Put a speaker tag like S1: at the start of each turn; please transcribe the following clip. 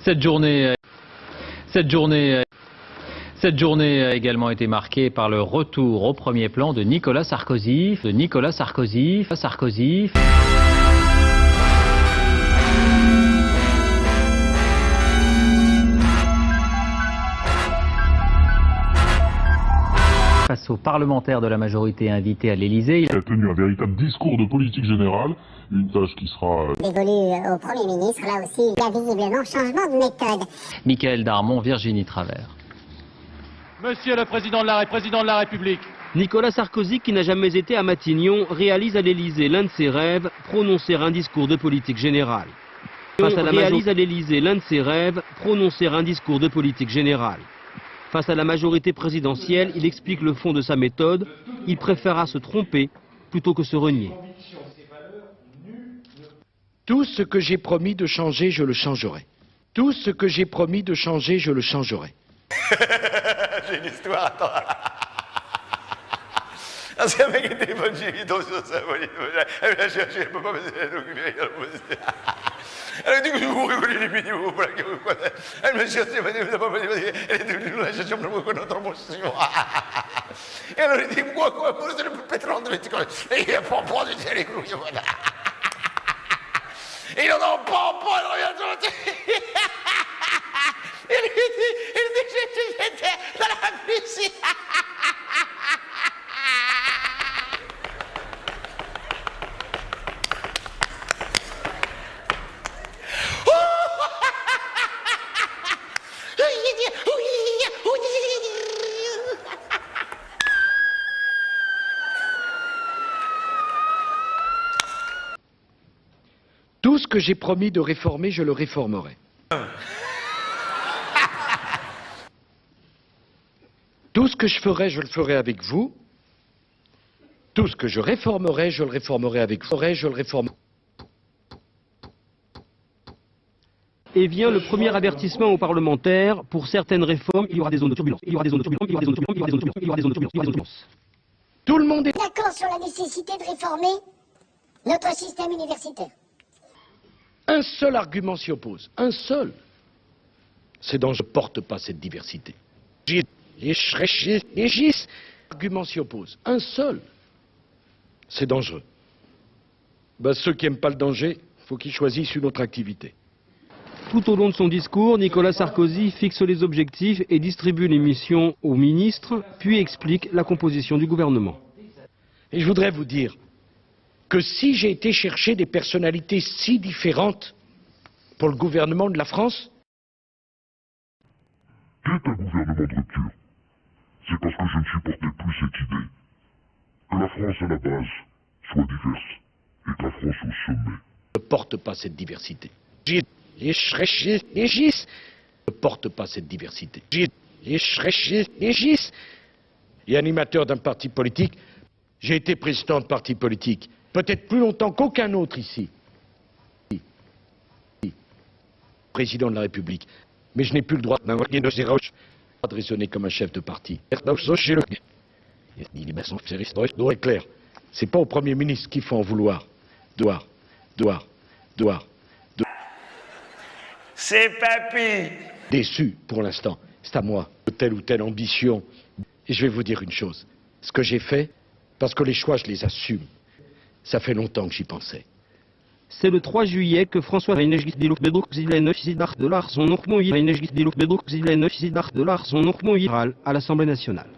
S1: Cette journée a également été marquée par le retour au premier plan de Nicolas Sarkozy. Face aux parlementaires de la majorité invités à l'Élysée,
S2: il a tenu un véritable discours de politique générale, une tâche qui sera
S3: dévolue au Premier ministre. Là aussi, il y a visiblement changement de méthode.
S1: Michaël Darmon, Virginie Travers.
S4: Monsieur le Président de la République.
S5: Nicolas Sarkozy, qui n'a jamais été à Matignon, réalise à l'Élysée l'un de ses rêves, prononcer un discours de politique générale. Face à la majorité présidentielle, il explique le fond de sa méthode. Il préférera se tromper plutôt que se renier.
S6: Tout ce que j'ai promis de changer, je le changerai. Tout ce que j'ai promis de changer, je le changerai.
S7: J'ai une histoire, attends. Ah, c'est un mec qui téléphone, j'ai mis dans ça, je peux pas me dire. Elle a dit que vous rigolez les vidéos, vous blaguez ou quoi. Elle me dit, elle est devenue la gestion de notre motion. Et alors il dit, quoi, vous êtes le pétrole de l'éthique. Et il a pas prendre les couilles, voilà. Et il en a pas, il revient sur le terrain. Il dit, j'étais dans la piscine.
S6: Tout ce que j'ai promis de réformer, je le réformerai. Tout ce que je ferai, je le ferai avec vous. Tout ce que je réformerai, je le réformerai avec vous.
S5: Et vient le premier avertissement aux parlementaires. Pour certaines réformes, il y aura des zones de turbulence.
S6: Tout le monde est
S3: d'accord sur la nécessité de réformer notre système universitaire.
S6: Un seul argument s'y oppose. Un seul. C'est dont je ne porte pas cette diversité. Argument s'y oppose. Un seul. C'est dangereux. Ceux qui n'aiment pas le danger, il faut qu'ils choisissent une autre activité.
S5: Tout au long de son discours, Nicolas Sarkozy fixe les objectifs et distribue les missions aux ministres, puis explique la composition du gouvernement.
S6: Et je voudrais vous dire que si j'ai été chercher des personnalités si différentes pour le gouvernement de la France...
S2: Qu'est un gouvernement de rupture? C'est parce que je ne supportais plus cette idée. Que la France à la base soit diverse et que la France au sommet
S6: ne porte pas cette diversité. Ne porte pas cette diversité. Et animateur d'un parti politique, j'ai été président de parti politique, peut-être plus longtemps qu'aucun autre ici. Président de la République. Mais je n'ai plus le droit de raisonner comme un chef de parti. C'est clair. C'est pas au Premier ministre qu'il faut en vouloir.
S7: C'est papy.
S6: Déçu pour l'instant. C'est à moi. Telle ou telle ambition. Et je vais vous dire une chose. Ce que j'ai fait, parce que les choix, je les assume. Ça fait longtemps que j'y pensais.
S5: C'est le 3 juillet que François son à l'Assemblée nationale.